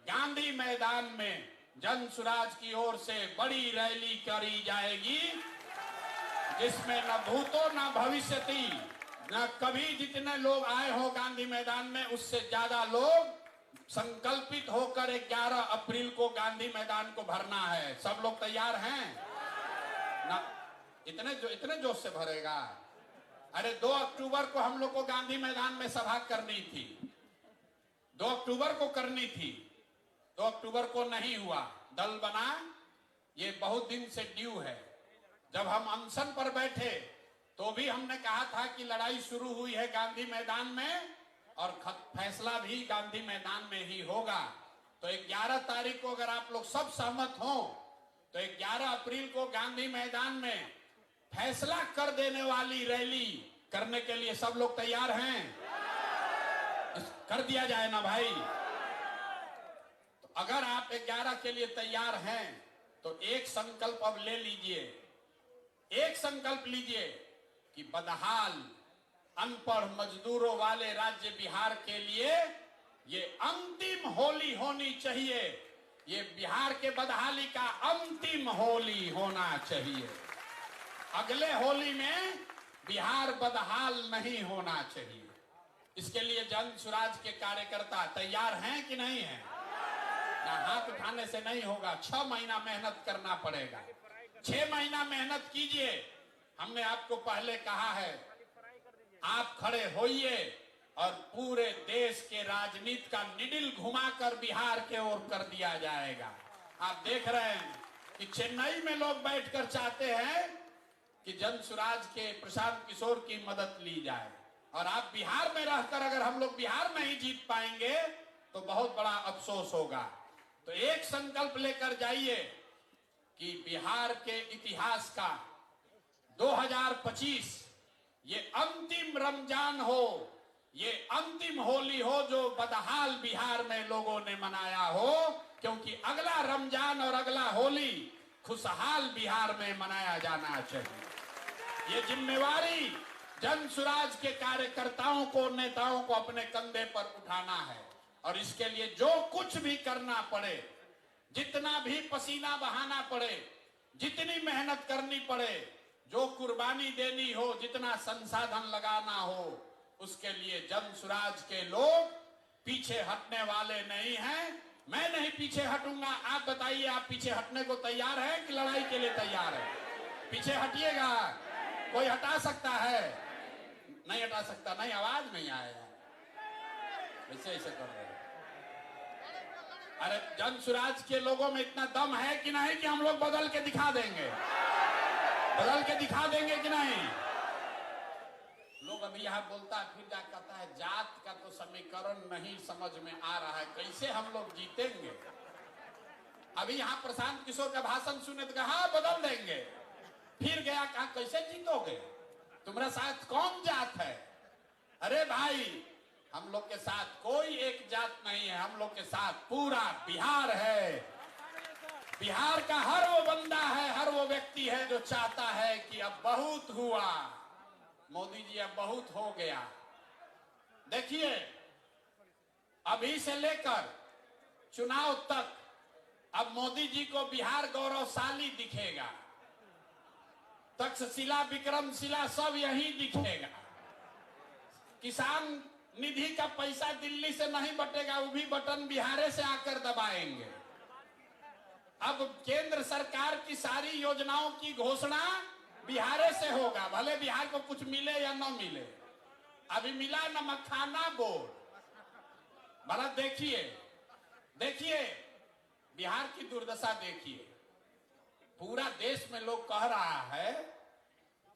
गांधी मैदान में जन सुराज की ओर से बड़ी रैली करी जाएगी, जिसमें न भूतो न भविष्यति, न कभी जितने लोग आए हो गांधी मैदान में उससे ज्यादा लोग संकल्पित होकर 11 अप्रैल को गांधी मैदान को भरना है। सब लोग तैयार हैं ना? इतने जोश से भरेगा। अरे 2 अक्टूबर को हम लोग को गांधी मैदान में सभा करनी थी, 2 अक्टूबर को करनी थी, 2 अक्टूबर को नहीं हुआ। दल बना, ये बहुत दिन से ड्यू है। जब हम अनशन पर बैठे तो भी हमने कहा था कि लड़ाई शुरू हुई है गांधी मैदान में और फैसला भी गांधी मैदान में ही होगा। तो 11 तारीख को अगर आप लोग सब सहमत हो तो 11 अप्रैल को गांधी मैदान में फैसला कर देने वाली रैली करने के लिए सब लोग तैयार हैं? कर दिया जाए ना भाई। तो अगर आप 11 के लिए तैयार हैं तो एक संकल्प अब ले लीजिए, एक संकल्प लीजिए कि बदहाल, अनपढ़ मजदूरों वाले राज्य बिहार के लिए ये अंतिम होली होनी चाहिए। ये बिहार के बदहाली का अंतिम होली होना चाहिए। अगले होली में बिहार बदहाल नहीं होना चाहिए। इसके लिए जन सुराज के कार्यकर्ता तैयार हैं कि नहीं हैं? ना हाथ उठाने से नहीं होगा, 6 महीना मेहनत करना पड़ेगा। 6 महीना मेहनत कीजिए। हमने आपको पहले कहा है, आप खड़े होइए और पूरे देश के राजनीति का निडिल घुमाकर बिहार के ओर कर दिया जाएगा। आप देख रहे हैं कि चेन्नई में लोग बैठकर चाहते हैं कि जन सुराज के प्रशांत किशोर की मदद ली जाए, और आप बिहार में रहकर अगर हम लोग बिहार में ही जीत पाएंगे तो बहुत बड़ा अफसोस होगा। तो एक संकल्प लेकर जाइए कि बिहार के इतिहास का 2025 ये अंतिम रमजान हो, ये अंतिम होली हो जो बदहाल बिहार में लोगों ने मनाया हो, क्योंकि अगला रमजान और अगला होली खुशहाल बिहार में मनाया जाना चाहिए। ये जिम्मेवारी जन सुराज के कार्यकर्ताओं को, नेताओं को अपने कंधे पर उठाना है। और इसके लिए जो कुछ भी करना पड़े, जितना भी पसीना बहाना पड़े, जितनी मेहनत करनी पड़े, जो कुर्बानी देनी हो, जितना संसाधन लगाना हो, उसके लिए जन सुराज के लोग पीछे हटने वाले नहीं हैं। मैं नहीं पीछे हटूंगा। आप बताइए, आप पीछे हटने को तैयार हैं कि लड़ाई के लिए तैयार हैं? पीछे हटिएगा। कोई हटा सकता है? नहीं हटा सकता। नहीं, आवाज नहीं आएगा। ऐसे ऐसे कर रहे हैं। अरे जन स्वराज के लोगों में इतना दम है कि नहीं कि हम लोग बदल के दिखा देंगे? बदल के दिखा देंगे कि नहीं? लोग अभी यहाँ बोलता है, फिर क्या कहता है, जात का तो समीकरण नहीं समझ में आ रहा है, कैसे हम लोग जीतेंगे? अभी यहाँ प्रशांत किशोर का भाषण सुने तो कहा बदल देंगे, फिर गया कहा कैसे जीतोगे, तुम्हारा साथ कौन जात है? अरे भाई, हम लोग के साथ कोई एक जात नहीं है, हम लोग के साथ पूरा बिहार है। बिहार का हर वो बंदा है, हर वो व्यक्ति है जो चाहता है कि अब बहुत हुआ मोदी जी, अब बहुत हो गया। देखिए, अभी से लेकर चुनाव तक अब मोदी जी को बिहार गौरवशाली दिखेगा। तक्षशिला, विक्रमशिला सब यही दिखेगा। किसान निधि का पैसा दिल्ली से नहीं बटेगा, वो भी बटन बिहार से आकर दबाएंगे। अब केंद्र सरकार की सारी योजनाओं की घोषणा बिहार से होगा, भले बिहार को कुछ मिले या न मिले। अभी मिला न मखाना बोर्ड। भला देखिए, देखिए बिहार की दुर्दशा देखिए। पूरा देश में लोग कह रहा है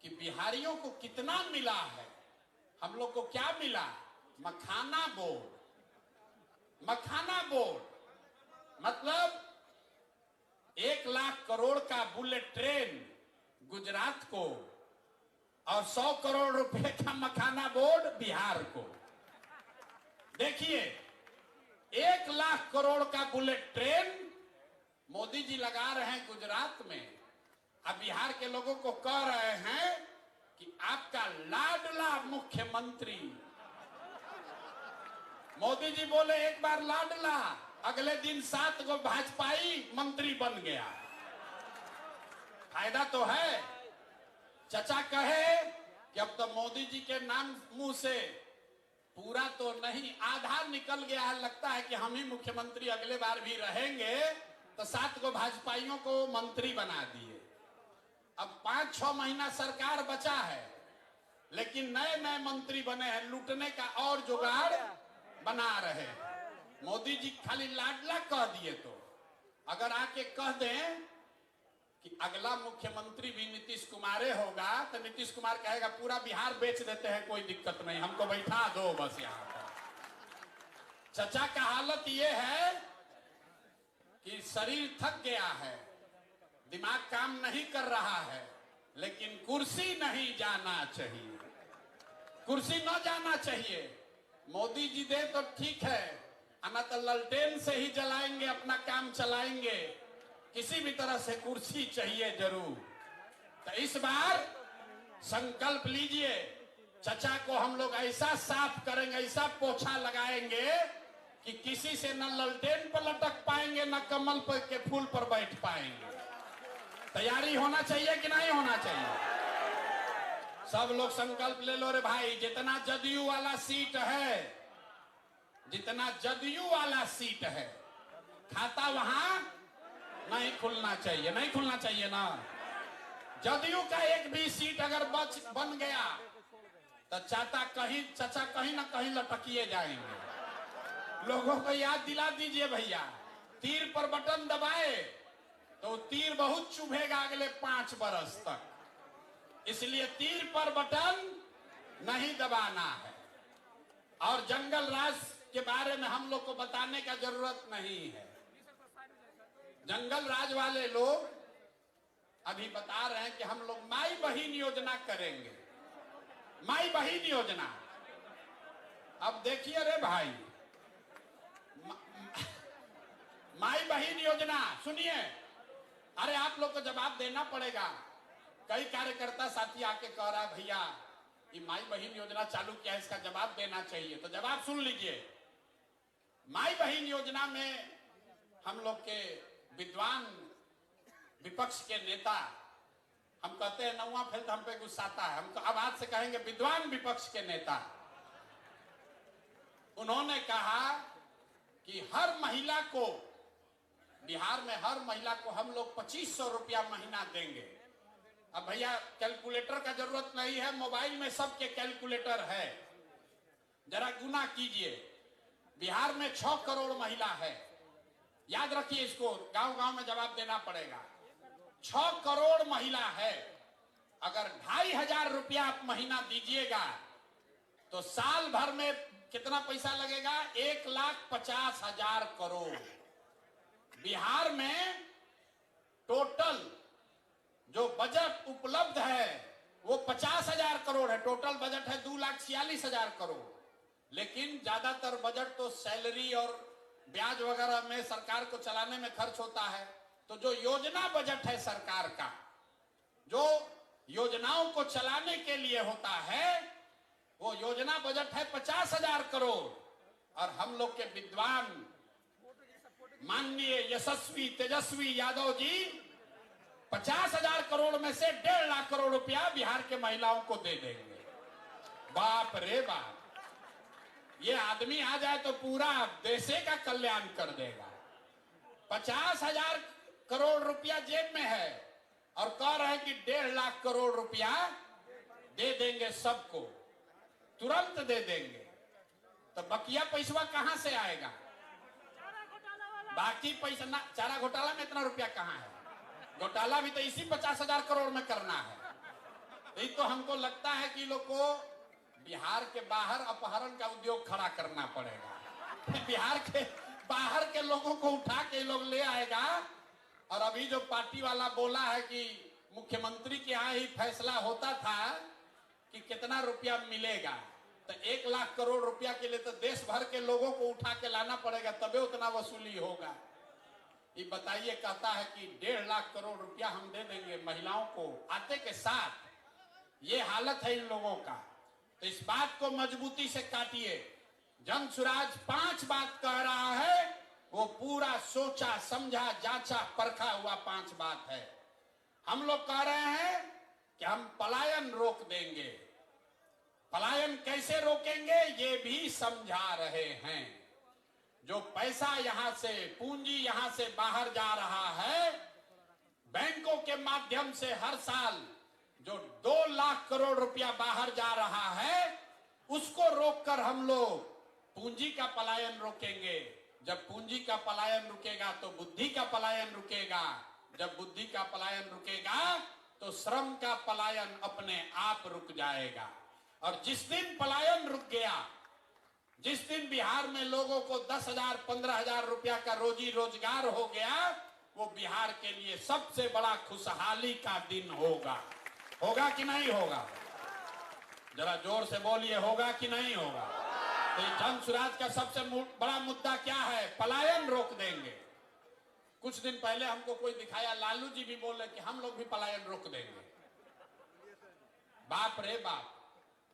कि बिहारियों को कितना मिला है, हम लोग को क्या मिला? मखाना बोर्ड। मखाना बोर्ड मतलब 1 लाख करोड़ का बुलेट ट्रेन गुजरात को और 100 करोड़ रुपए का मखाना बोर्ड बिहार को। देखिए, 1 लाख करोड़ का बुलेट ट्रेन मोदी जी लगा रहे हैं गुजरात में। अब बिहार के लोगों को कह रहे हैं कि आपका लाडला मुख्यमंत्री, मोदी जी बोले एक बार लाडला, अगले दिन 7 को भाजपाई मंत्री बन गया। फायदा तो है। चचा कहे कि अब तो मोदी जी के नाम मुंह से पूरा तो नहीं, आधा निकल गया है, लगता है कि हम ही मुख्यमंत्री अगले बार भी रहेंगे, तो 7 को भाजपाइयों को मंत्री बना दिए। अब 5-6 महीना सरकार बचा है, लेकिन नए नए मंत्री बने हैं, लूटने का और जुगाड़ बना रहे हैं। मोदी जी खाली लाडला कह दिए, तो अगर आके कह दें कि अगला मुख्यमंत्री भी नीतीश कुमार होगा, तो नीतीश कुमार कहेगा पूरा बिहार बेच देते हैं, कोई दिक्कत नहीं, हमको बैठा दो बस यहाँ पर। चचा का हालत ये है कि शरीर थक गया है, दिमाग काम नहीं कर रहा है, लेकिन कुर्सी नहीं जाना चाहिए, कुर्सी न जाना चाहिए। मोदी जी दे तो ठीक है, ना तो ललटेन से ही जलाएंगे, अपना काम चलाएंगे, किसी भी तरह से कुर्सी चाहिए जरूर। तो इस बार संकल्प लीजिए, चचा को हम लोग ऐसा साफ करेंगे, ऐसा पोछा लगाएंगे कि किसी से न ललटेन पर लटक पाएंगे, न कमल पर के फूल पर बैठ पाएंगे। तैयारी होना चाहिए कि नहीं होना चाहिए? सब लोग संकल्प ले लो रे भाई। जितना जदयू वाला सीट है, जितना जदयू वाला सीट है, खाता वहां नहीं खुलना चाहिए, नहीं खुलना चाहिए ना। जदयू का एक भी सीट अगर बन गया तो चचा कहीं ना कहीं लटकिए जाएंगे। लोगों को याद दिला दीजिए भैया, तीर पर बटन दबाए तो तीर बहुत चुभेगा अगले 5 बरस तक, इसलिए तीर पर बटन नहीं दबाना है। और जंगल राज के बारे में हम लोग को बताने का जरूरत नहीं है। जंगल राज वाले लोग अभी बता रहे हैं कि हम लोग माई बहिन योजना करेंगे, माई बहिन योजना। अब देखिए रे भाई, माई बहिन योजना सुनिए, अरे आप लोग को जवाब देना पड़ेगा। कई कार्यकर्ता साथी आके कह रहा है भैया ये माई बहिन योजना चालू किया है, इसका जवाब देना चाहिए। तो जवाब सुन लीजिए। माई बहिन योजना में हम लोग के विद्वान विपक्ष के नेता, हम कहते हैं नौवा फेल, हम पे गुस्साता है, हमको आवाज से कहेंगे विद्वान विपक्ष के नेता, उन्होंने कहा कि हर महिला को, बिहार में हर महिला को हम लोग 2500 रुपया महीना देंगे। अब भैया कैलकुलेटर का जरूरत नहीं है, मोबाइल में सबके कैलकुलेटर है। जरा गुना कीजिए, बिहार में 6 करोड़ महिला है। याद रखिए इसको, गांव गांव में जवाब देना पड़ेगा। 6 करोड़ महिला है। अगर 2,500 रुपया आप महीना दीजिएगा तो साल भर में कितना पैसा लगेगा? 1,50,000 करोड़। बिहार में टोटल जो बजट उपलब्ध है वो 50,000 करोड़ है। टोटल बजट है 2,46,000 करोड़। लेकिन ज्यादातर बजट तो सैलरी और ब्याज वगैरह में सरकार को चलाने में खर्च होता है। तो जो योजना बजट है सरकार का, जो योजनाओं को चलाने के लिए होता है, वो योजना बजट है 50,000 करोड़। और हम लोग के विद्वान माननीय यशस्वी तेजस्वी यादव जी 50,000 करोड़ में से 1.5 लाख करोड़ रुपया बिहार के महिलाओं को दे देंगे। बाप रे बाप, ये आदमी आ जाए तो पूरा देश का कल्याण कर देगा। 50,000 करोड़ रुपया जेब में है और कह रहे हैं कि 1.5 लाख करोड़ रुपया दे देंगे सबको, तुरंत दे देंगे। तो बकिया पैसा कहां से आएगा? बाकी पैसा ना, चारा घोटाला में इतना रुपया कहां है? घोटाला भी तो इसी 50,000 करोड़ में करना है। तो तो हमको लगता है कि लोग को बिहार के बाहर अपहरण का उद्योग खड़ा करना पड़ेगा। बिहार के बाहर के लोगों को उठा के लोग ले आएगा। और अभी जो पार्टी वाला बोला है कि मुख्यमंत्री के यहाँ ही फैसला होता था कि कितना रुपया मिलेगा, तो 1 लाख करोड़ रुपया के लिए तो देश भर के लोगों को उठा के लाना पड़ेगा, तबे उतना वसूली होगा। ये बताइए, कहता है कि 1.5 लाख करोड़ रुपया हम दे देंगे महिलाओं को आते के साथ। ये हालत है इन लोगों का। तो इस बात को मजबूती से काटिए। जन सुराज 5 बात कह रहा है, वो पूरा सोचा समझा जांचा परखा हुआ 5 बात है। हम लोग कह रहे हैं कि हम पलायन रोक देंगे। पलायन कैसे रोकेंगे ये भी समझा रहे हैं। जो पैसा यहां से, पूंजी यहां से बाहर जा रहा है, बैंकों के माध्यम से हर साल जो 2 लाख करोड़ रुपया बाहर जा रहा है, उसको रोककर हम लोग पूंजी का पलायन रोकेंगे। जब पूंजी का पलायन रुकेगा तो बुद्धि का पलायन रुकेगा। जब बुद्धि का पलायन रुकेगा तो श्रम का पलायन अपने आप रुक जाएगा। और जिस दिन पलायन रुक गया, जिस दिन बिहार में लोगों को 10,000 15,000 रुपया का रोजी रोजगार हो गया, वो बिहार के लिए सबसे बड़ा खुशहाली का दिन होगा। होगा कि नहीं होगा? जरा जोर से बोलिए, होगा कि नहीं होगा? तो जन सुराज का सबसे बड़ा मुद्दा क्या है? पलायन रोक देंगे। कुछ दिन पहले हमको कोई दिखाया, लालू जी भी बोले कि हम लोग भी पलायन रोक देंगे। बाप रे बाप,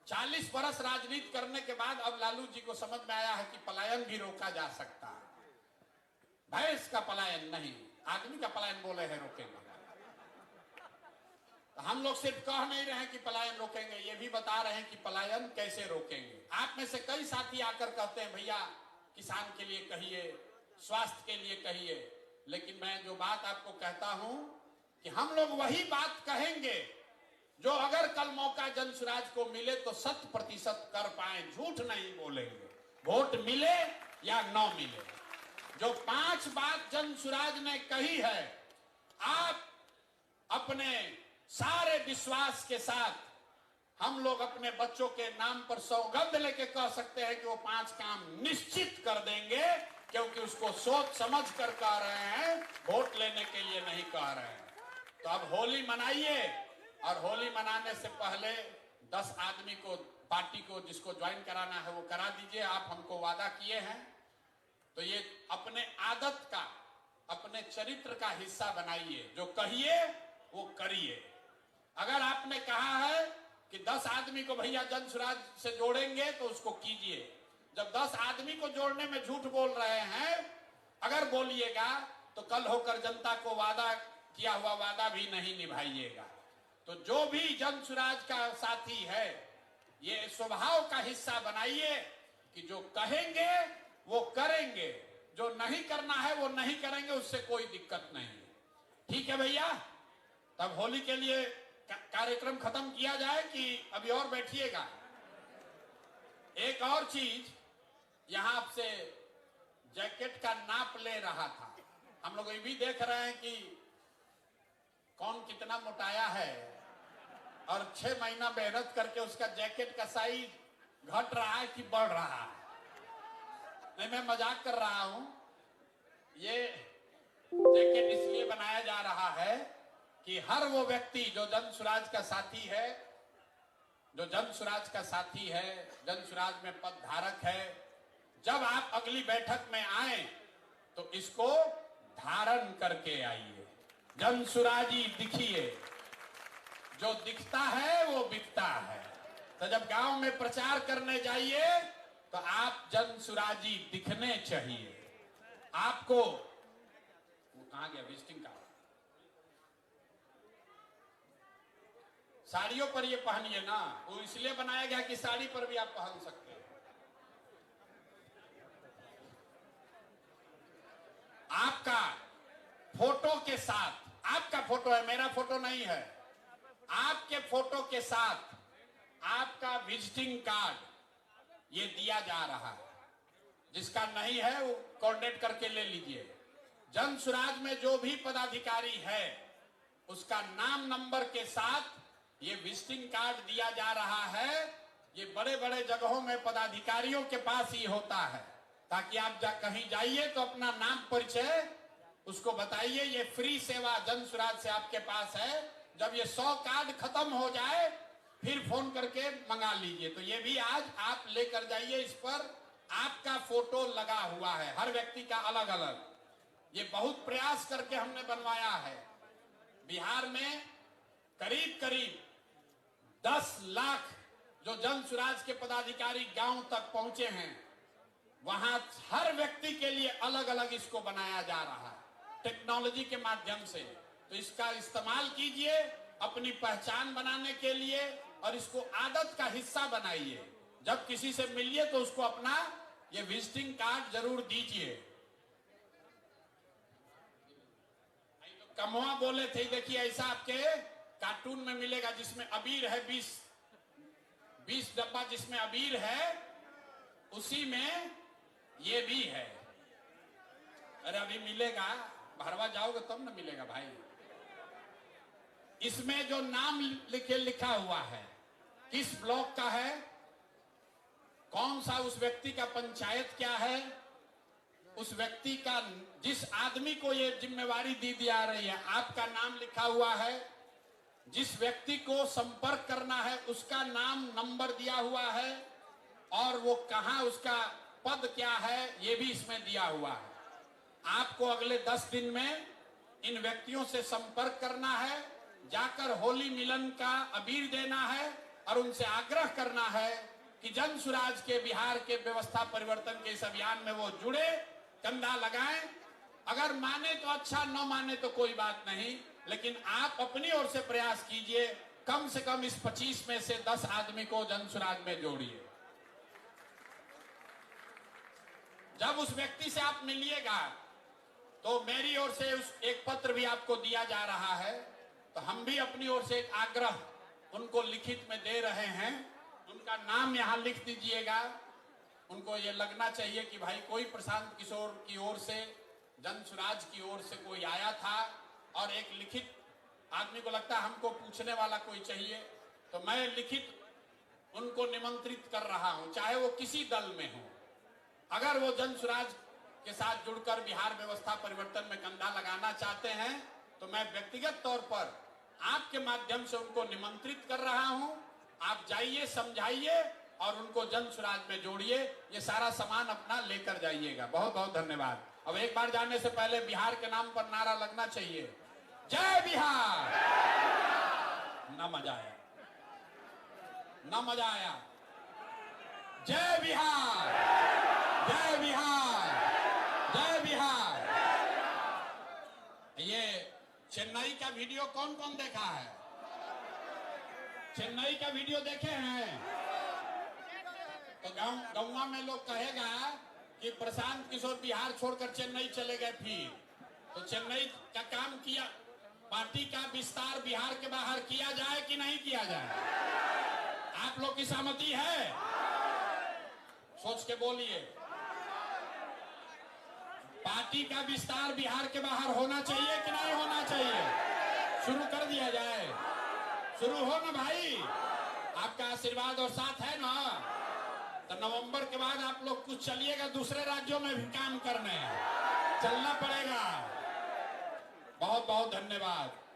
40 बरस राजनीति करने के बाद अब लालू जी को समझ में आया है कि पलायन भी रोका जा सकता है। भैंस का पलायन नहीं, आदमी का पलायन बोले हैं रोकेंगे। तो हम लोग सिर्फ कह नहीं रहे हैं कि पलायन रोकेंगे, ये भी बता रहे हैं कि पलायन कैसे रोकेंगे। आप में से कई साथी आकर कहते हैं भैया किसान के लिए कहिए, स्वास्थ्य के लिए कहिए। लेकिन मैं जो बात आपको कहता हूं कि हम लोग वही बात कहेंगे जो अगर कल मौका जन सुराज को मिले तो 100% कर पाए, झूठ नहीं बोलेंगे। वोट मिले या न मिले, जो 5 बात जन सुराज ने कही है, आप अपने सारे विश्वास के साथ हम लोग अपने बच्चों के नाम पर सौगंध लेके कह सकते हैं कि वो 5 काम निश्चित कर देंगे, क्योंकि उसको सोच समझ कर कह रहे हैं, वोट लेने के लिए नहीं कह रहे हैं। तो अब होली मनाइए, और होली मनाने से पहले 10 आदमी को, पार्टी को जिसको ज्वाइन कराना है वो करा दीजिए। आप हमको वादा किए हैं, तो ये अपने आदत का, अपने चरित्र का हिस्सा बनाइए। जो कहिए वो करिए। अगर आपने कहा है कि 10 आदमी को भैया जन सुराज से जोड़ेंगे तो उसको कीजिए। जब 10 आदमी को जोड़ने में झूठ बोल रहे हैं, अगर बोलिएगा तो कल होकर जनता को वादा किया हुआ वादा भी नहीं निभाइएगा। तो जो भी जन सुराज का साथी है, ये स्वभाव का हिस्सा बनाइए कि जो कहेंगे वो करेंगे, जो नहीं करना है वो नहीं करेंगे, उससे कोई दिक्कत नहीं। ठीक है भैया? तब होली के लिए कार्यक्रम खत्म किया जाए कि अभी और बैठिएगा? एक और चीज, यहां आपसे जैकेट का नाप ले रहा था। हम लोग ये भी देख रहे हैं कि कौन कितना मोटाया है, और 6 महीना मेहनत करके उसका जैकेट का साइज घट रहा है कि बढ़ रहा है। नहीं, मैं मजाक कर रहा हूं। ये जैकेट इसलिए बनाया जा रहा है कि हर वो व्यक्ति जो जन सुराज का साथी है, जो जन सुराज का साथी है, जन सुराज में पद धारक है, जब आप अगली बैठक में आए तो इसको धारण करके आइए। जन सुराजी दिखिए, जो दिखता है वो बिकता है। तो जब गांव में प्रचार करने जाइए तो आप जन सुराजी दिखने चाहिए। आपको वो कहां गया विजिटिंग कार्ड? साड़ियों पर ये पहनिए ना, वो इसलिए बनाया गया कि साड़ी पर भी आप पहन सकते हैं। आपका फोटो के साथ, आपका फोटो है, मेरा फोटो नहीं है, आपके फोटो के साथ आपका विजिटिंग कार्ड ये दिया जा रहा है। जिसका नहीं है वो कोऑर्डिनेट करके ले लीजिए। जन सुराज में जो भी पदाधिकारी है उसका नाम नंबर के साथ ये विजिटिंग कार्ड दिया जा रहा है। ये बड़े बड़े जगहों में पदाधिकारियों के पास ही होता है, ताकि आप कहीं जाइए तो अपना नाम परिचय उसको बताइए। ये फ्री सेवा जन सुराज से आपके पास है। जब ये 100 कार्ड खत्म हो जाए फिर फोन करके मंगा लीजिए। तो ये भी आज आप लेकर जाइए। इस पर आपका फोटो लगा हुआ है, हर व्यक्ति का अलग अलग। ये बहुत प्रयास करके हमने बनवाया है। बिहार में करीब करीब 10 लाख जो जन सुराज के पदाधिकारी गांव तक पहुंचे हैं, वहां हर व्यक्ति के लिए अलग अलग इसको बनाया जा रहा है टेक्नोलॉजी के माध्यम से। तो इसका इस्तेमाल कीजिए अपनी पहचान बनाने के लिए, और इसको आदत का हिस्सा बनाइए। जब किसी से मिलिए तो उसको अपना ये विजिटिंग कार्ड जरूर दीजिए। कमवा बोले थे, देखिए ऐसा आपके कार्टून में मिलेगा जिसमें अबीर है, 20 डब्बा जिसमें अबीर है, उसी में ये भी है। अरे अभी मिलेगा, भरवा जाओगे तब ना मिलेगा भाई। इसमें जो नाम लिखा हुआ है, किस ब्लॉक का है, कौन सा उस व्यक्ति का पंचायत क्या है, उस व्यक्ति का, जिस आदमी को ये जिम्मेवारी दी जा रही है, आपका नाम लिखा हुआ है। जिस व्यक्ति को संपर्क करना है उसका नाम नंबर दिया हुआ है, और वो कहां, उसका पद क्या है, ये भी इसमें दिया हुआ है। आपको अगले 10 दिन में इन व्यक्तियों से संपर्क करना है, जाकर होली मिलन का अबीर देना है, और उनसे आग्रह करना है कि जन सुराज के बिहार के व्यवस्था परिवर्तन के इस अभियान में वो जुड़े, कंधा लगाएं। अगर माने तो अच्छा, न माने तो कोई बात नहीं, लेकिन आप अपनी ओर से प्रयास कीजिए। कम से कम इस 25 में से 10 आदमी को जन सुराज में जोड़िए। जब उस व्यक्ति से आप मिलिएगा तो मेरी ओर से उस एक पत्र भी आपको दिया जा रहा है। तो हम भी अपनी ओर से एक आग्रह उनको लिखित में दे रहे हैं। उनका नाम यहाँ लिख दीजिएगा। उनको ये लगना चाहिए कि भाई कोई प्रशांत किशोर की ओर से, जन सुराज की ओर से कोई आया था, और एक लिखित आदमी को लगता है हमको पूछने वाला कोई चाहिए, तो मैं लिखित उनको निमंत्रित कर रहा हूं, चाहे वो किसी दल में हो। अगर वो जन सुराज के साथ जुड़कर बिहार व्यवस्था परिवर्तन में कंधा लगाना चाहते हैं, तो मैं व्यक्तिगत तौर पर आपके माध्यम से उनको निमंत्रित कर रहा हूं। आप जाइए, समझाइए और उनको जन सुराज में जोड़िए। ये सारा सामान अपना लेकर जाइएगा। बहुत बहुत धन्यवाद। अब एक बार जाने से पहले बिहार के नाम पर नारा लगना चाहिए, जय बिहार। ना मजा आया, ना मजा आया। जय बिहार, जय बिहार, जय बिहार। ये चेन्नई का वीडियो कौन कौन देखा है? चेन्नई का वीडियो देखे हैं? तो गाँव में लोग कहेगा कि प्रशांत किशोर बिहार छोड़कर चेन्नई चले गए। फिर तो चेन्नई का काम किया, पार्टी का विस्तार बिहार के बाहर किया जाए कि नहीं किया जाए? आप लोग की सहमति है? सोच के बोलिए। पार्टी का विस्तार बिहार के बाहर होना चाहिए कि नहीं होना चाहिए? शुरू कर दिया जाए। शुरू हो ना भाई, आपका आशीर्वाद और साथ है ना? तो नवंबर के बाद आप लोग कुछ चलिएगा, दूसरे राज्यों में भी काम करने चलना पड़ेगा। बहुत बहुत धन्यवाद।